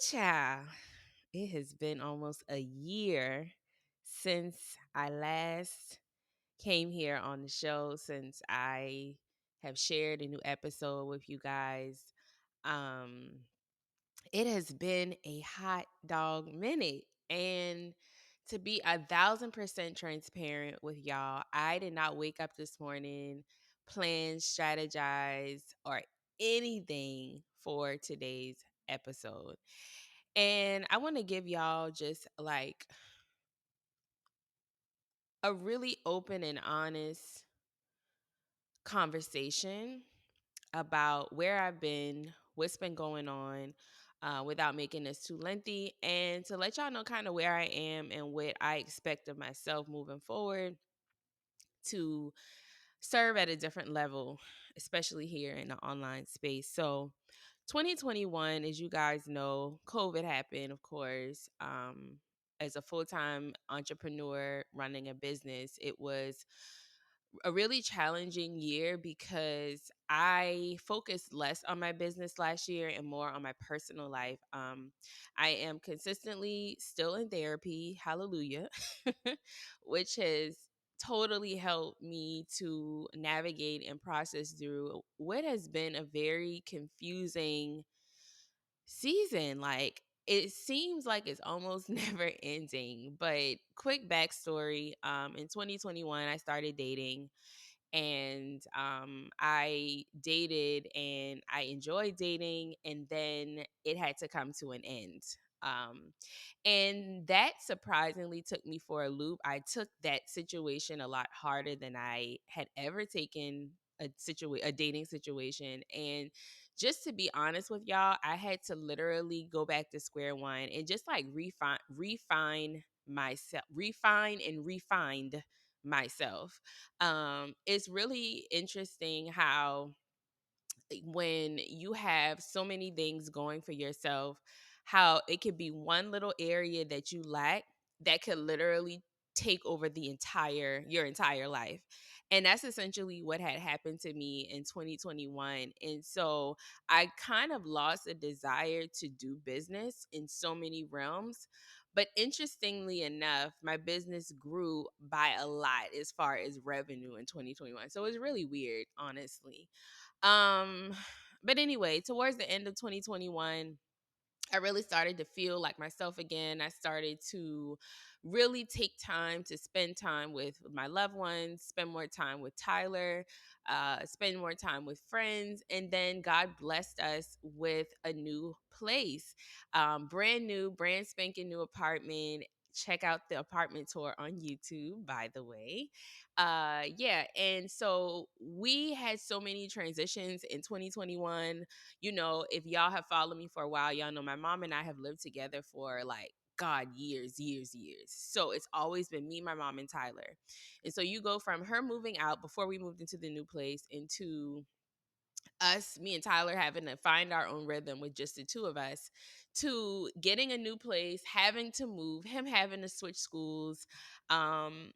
child. It has been almost a year since I last came here on the show, since I have shared a new episode with you guys. Um, it has been a hot dog minute. And to be 1,000% transparent with y'all, I did not wake up this morning, plan, strategize, or anything for today's episode. And I want to give y'all just like a really open and honest conversation about where I've been, what's been going on, without making this too lengthy, and to let y'all know kind of where I am and what I expect of myself moving forward to serve at a different level, especially here in the online space. So, 2021, as you guys know, COVID happened, of course. As a full time entrepreneur running a business, it was a really challenging year because I focused less on my business last year and more on my personal life. I am consistently still in therapy, hallelujah, which has totally helped me to navigate and process through what has been a very confusing season. Like, it seems like it's almost never ending. But quick backstory, in 2021 I started dating, and I dated and I enjoyed dating, and then it had to come to an end. Um, and that surprisingly took me for a loop. I took that situation a lot harder than I had ever taken a dating situation. And just to be honest with y'all, I had to literally go back to square one and just like refine myself, refine and refined myself. It's really interesting how when you have so many things going for yourself, how it could be one little area that you lack that could literally take over the entire your entire life. And that's essentially what had happened to me in 2021. And so I kind of lost a desire to do business in so many realms. But interestingly enough, my business grew by a lot as far as revenue in 2021. So it's really weird, honestly. Um, but anyway, towards the end of 2021, I really started to feel like myself again. I started to really take time to spend time with my loved ones, spend more time with Tyler, spend more time with friends. And then God blessed us with a new place, brand new, brand spanking new apartment. Check out the apartment tour on YouTube, by the way. Yeah. And so we had so many transitions in 2021. You know, if y'all have followed me for a while, y'all know my mom and I have lived together for like, God, years, years, years. So it's always been me, my mom, and Tyler. And so you go from her moving out before we moved into the new place into us, me and Tyler, having to find our own rhythm with just the two of us, to getting a new place, having to move, him having to switch schools, um,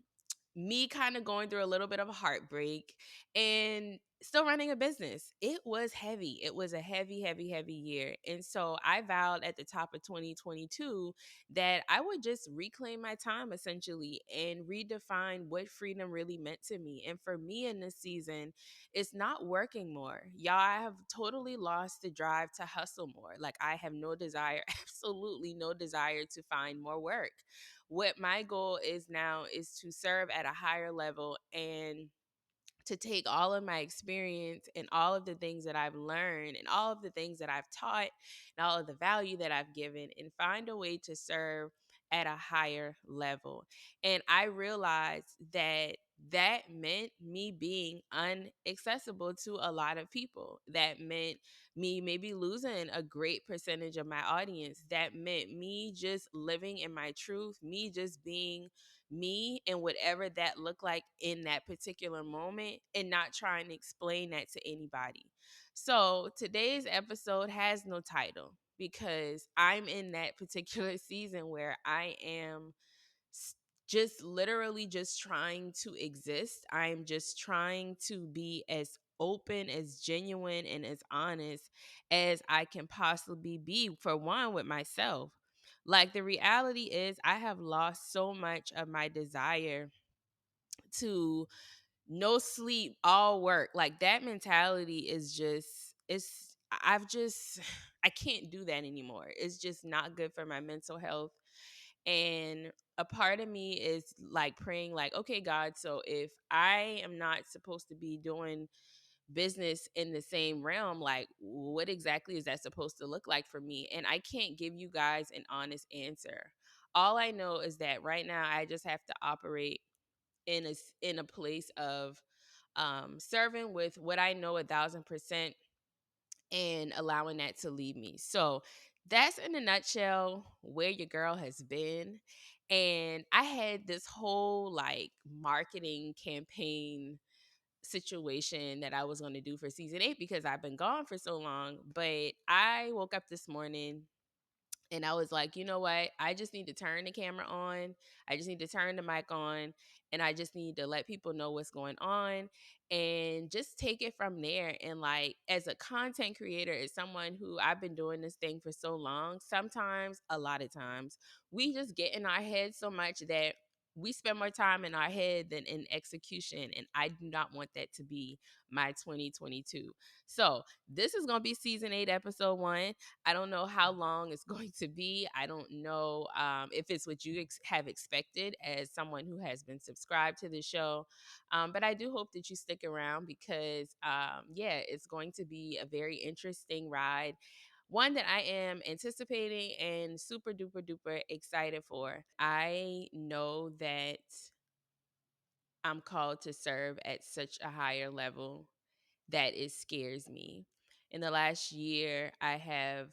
me kind of going through a little bit of a heartbreak, and still running a business. It was heavy. It was a heavy, heavy, heavy year. And so I vowed at the top of 2022 that I would just reclaim my time essentially and redefine what freedom really meant to me. And for me in this season, it's not working more. Y'all, I have totally lost the drive to hustle more. Like, I have no desire, absolutely no desire to find more work. What my goal is now is to serve at a higher level and to take all of my experience and all of the things that I've learned and all of the things that I've taught and all of the value that I've given and find a way to serve at a higher level. And I realized that that meant me being unaccessible to a lot of people. That meant me maybe losing a great percentage of my audience. That meant me just living in my truth, me just being me and whatever that looked like in that particular moment, and not trying to explain that to anybody. So today's episode has no title because I'm in that particular season where I am s- just literally just trying to exist. I'm just trying to be as open, as genuine, and as honest as I can possibly be, for one, with myself. Like, the reality is, I have lost so much of my desire to no sleep, all work. Like, that mentality is just, I've just, I can't do that anymore. It's just not good for my mental health. And a part of me is like praying, like, okay, God, so if I am not supposed to be doing business in the same realm, like, what exactly is that supposed to look like for me? And I can't give you guys an honest answer. All I know is that right now I just have to operate in a place of serving with what I know 1,000%, and allowing that to lead me. So that's in a nutshell where your girl has been. And I had this whole like marketing campaign situation that I was going to do for season 8 because I've been gone for so long. But I woke up this morning and I was like, you know what? I just need to turn the camera on. I just need to turn the mic on. And I just need to let people know what's going on and just take it from there. And like, as a content creator, as someone who I've been doing this thing for so long, sometimes, a lot of times, we just get in our head so much that we spend more time in our head than in execution. And I do not want that to be my 2022. So, this is going to be season 8, episode 1. I don't know how long it's going to be. I don't know if it's what you have expected as someone who has been subscribed to the show. But I do hope that you stick around because, yeah, it's going to be a very interesting ride. One that I am anticipating and super duper duper excited for. I know that I'm called to serve at such a higher level that it scares me. In the last year, I have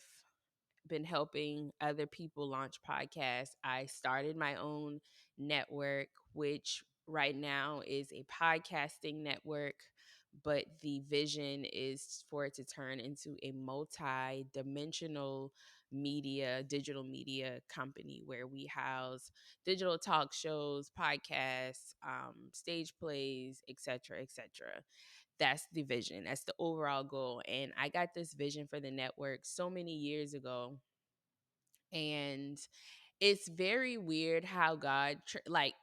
been helping other people launch podcasts. I started my own network, which right now is a podcasting network, but the vision is for it to turn into a multi dimensional digital media company where we house digital talk shows, podcasts, stage plays, etc., etc. That's the vision. That's the overall goal. And I got this vision for the network so many years ago. And it's very weird how God, like,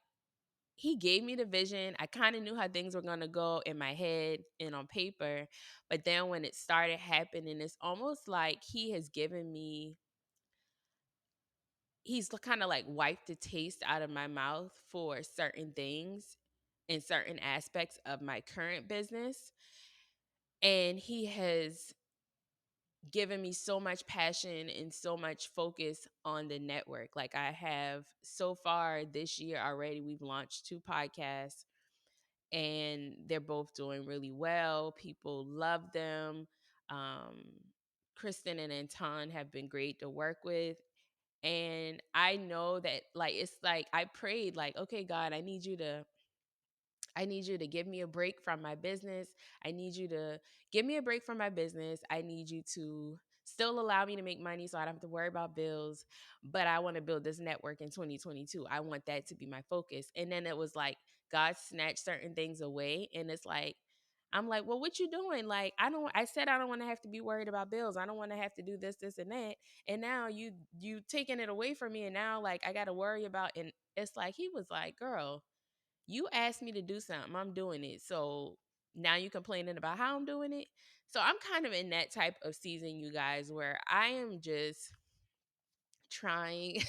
He gave me the vision. I kind of knew how things were going to go in my head and on paper. But then when it started happening, it's almost like He has given me, He's kind of like wiped the taste out of my mouth for certain things in certain aspects of my current business. And He has given me so much passion and so much focus on the network. Like, I have so far this year already, we've launched 2 podcasts and they're both doing really well. People love them. Um, Kristen and Anton have been great to work with. And I know that, like, it's like I prayed, like, okay, God, I need you to give me a break from my business. I need you to give me a break from my business. I need you to still allow me to make money so I don't have to worry about bills. But I want to build this network in 2022. I want that to be my focus. And then it was like God snatched certain things away. And it's like, I'm like, well, what you doing? Like, I said I don't want to have to be worried about bills. I don't want to have to do this, this, and that. And now you taking it away from me. And now, like, I gotta worry about, and it's like he was like, girl, you asked me to do something, I'm doing it. So now you complaining about how I'm doing it. So I'm kind of in that type of season, you guys, where I am just trying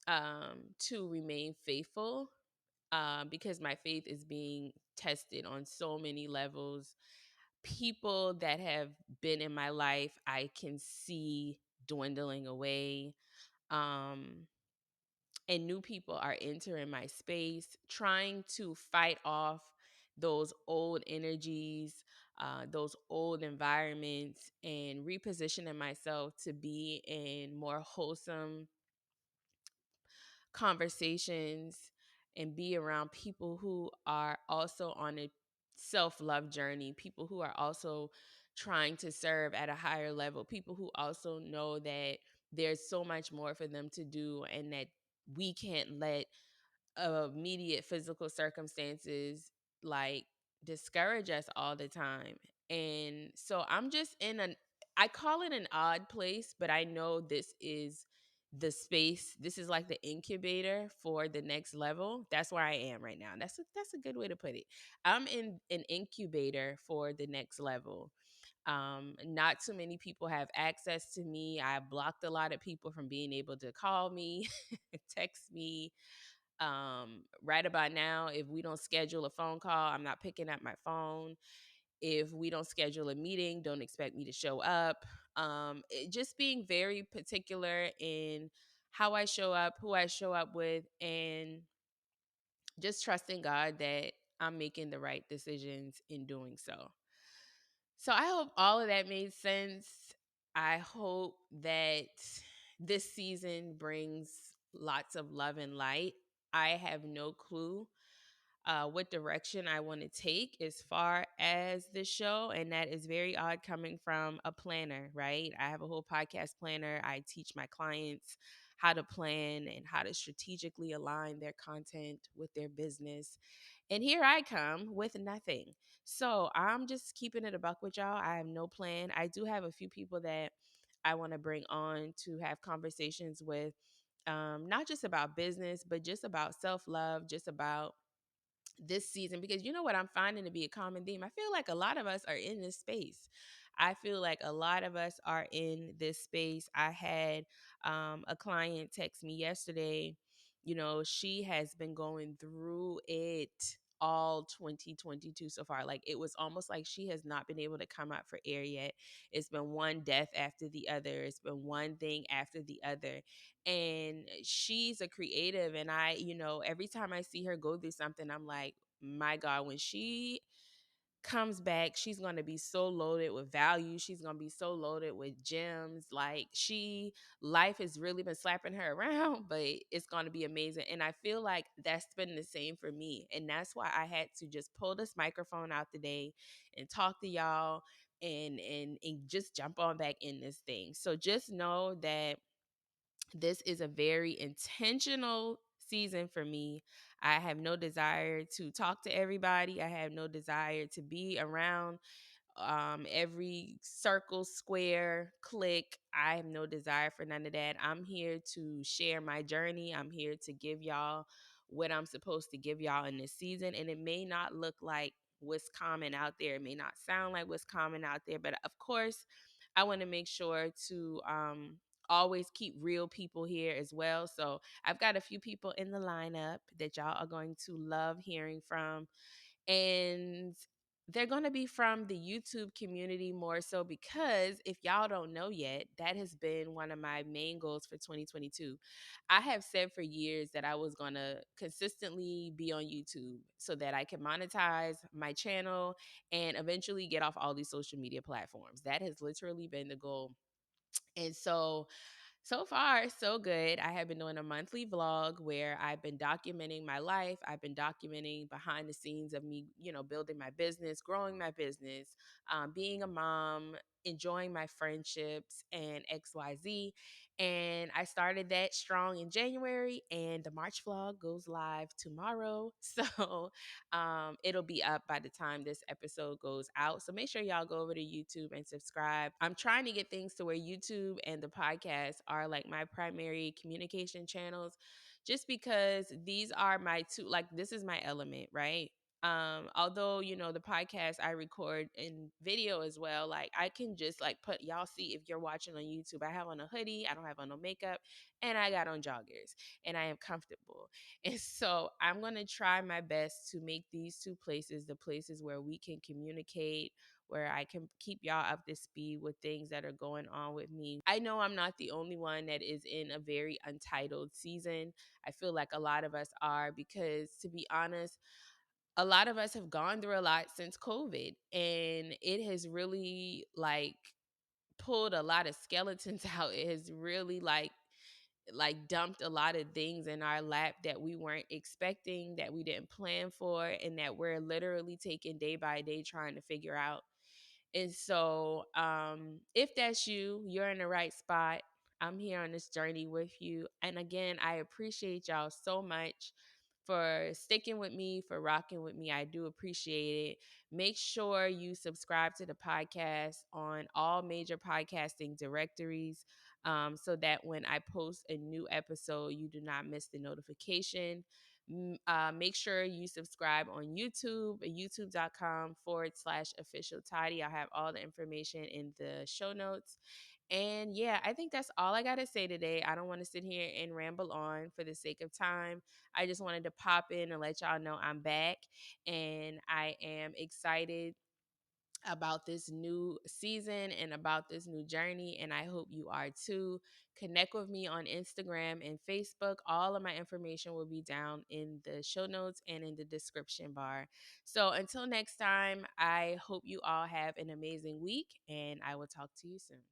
to remain faithful, because my faith is being tested on so many levels. People that have been in my life, I can see dwindling away. Um, and new people are entering my space, trying to fight off those old energies, those old environments, and repositioning myself to be in more wholesome conversations and be around people who are also on a self love journey, people who are also trying to serve at a higher level, people who also know that there's so much more for them to do and that we can't let immediate physical circumstances like discourage us all the time. And so I'm just in an I call it an odd place, but I know this is the space. This is like the incubator for the next level. That's where I am right now. That's a good way to put it. I'm in an incubator for the next level. Not too many people have access to me. I blocked a lot of people from being able to call me, text me. Right about now, if we don't schedule a phone call, I'm not picking up my phone. If we don't schedule a meeting, don't expect me to show up. Just being very particular in how I show up, who I show up with, and just trusting God that I'm making the right decisions in doing so. So I hope all of that made sense. I hope that this season brings lots of love and light. I have no clue what direction I want to take as far as this show. And that is very odd coming from a planner, right? I have a whole podcast planner. I teach my clients how to plan and how to strategically align their content with their business. And here I come with nothing. So I'm just keeping it a buck with y'all. I have no plan. I do have a few people that I want to bring on to have conversations with, not just about business, but just about self love, just about this season, because you know what I'm finding to be a common theme. I feel like a lot of us are in this space. I feel like a lot of us are in this space. I had a client text me yesterday. You know, she has been going through it all 2022 so far. Like it was almost like she has not been able to come out for air yet. It's been one death after the other. It's been one thing after the other, and she's a creative, and every time I see her go through something, I'm like, my God, when she comes back, she's going to be so loaded with value. She's going to be so loaded with gems. Like life has really been slapping her around, but it's going to be amazing. And I feel like that's been the same for me, and that's why I had to just pull this microphone out today and talk to y'all, and just jump on back in this thing. So just know that this is a very intentional season for me. I have no desire to talk to everybody. I have no desire to be around every circle, square, click. I have no desire for none of that. I'm here to share my journey. I'm here to give y'all what I'm supposed to give y'all in this season. And it may not look like what's common out there. It may not sound like what's common out there. But of course, I want to make sure to always keep real people here as well. So I've got a few people in the lineup that y'all are going to love hearing from, and they're going to be from the YouTube community more so, because if y'all don't know yet, that has been one of my main goals for 2022. I have said for years that I was going to consistently be on YouTube so that I can monetize my channel and eventually get off all these social media platforms. That has literally been the goal. And so far, so good. I have been doing a monthly vlog where I've been documenting my life. I've been documenting behind the scenes of me, building my business, growing my business, being a mom, enjoying my friendships, and XYZ. And I started that strong in January, and the March vlog goes live tomorrow. So it'll be up by the time this episode goes out. So make sure y'all go over to YouTube and subscribe. I'm trying to get things to where YouTube and the podcast are like my primary communication channels, just because these are my two, like, this is my element, right? Although, the podcast I record in video as well, like I can just like put y'all see if you're watching on YouTube, I have on a hoodie, I don't have on no makeup, and I got on joggers, and I am comfortable. And so I'm going to try my best to make these two places the places where we can communicate, where I can keep y'all up to speed with things that are going on with me. I know I'm not the only one that is in a very untitled season. I feel like a lot of us are, because to be honest, a lot of us have gone through a lot since COVID, and it has really like pulled a lot of skeletons out. It has really like dumped a lot of things in our lap that we weren't expecting, that we didn't plan for, and that we're literally taking day by day trying to figure out. And so if that's you, you're in the right spot. I'm here on this journey with you. And again, I appreciate y'all so much for sticking with me, for rocking with me. I do appreciate it. Make sure you subscribe to the podcast on all major podcasting directories, so that when I post a new episode, you do not miss the notification. Make sure you subscribe on YouTube, youtube.com/official Toddy. I'll have all the information in the show notes. And yeah, I think that's all I got to say today. I don't want to sit here and ramble on for the sake of time. I just wanted to pop in and let y'all know I'm back, and I am excited about this new season and about this new journey, and I hope you are too. Connect with me on Instagram and Facebook. All of my information will be down in the show notes and in the description bar. So until next time, I hope you all have an amazing week, and I will talk to you soon.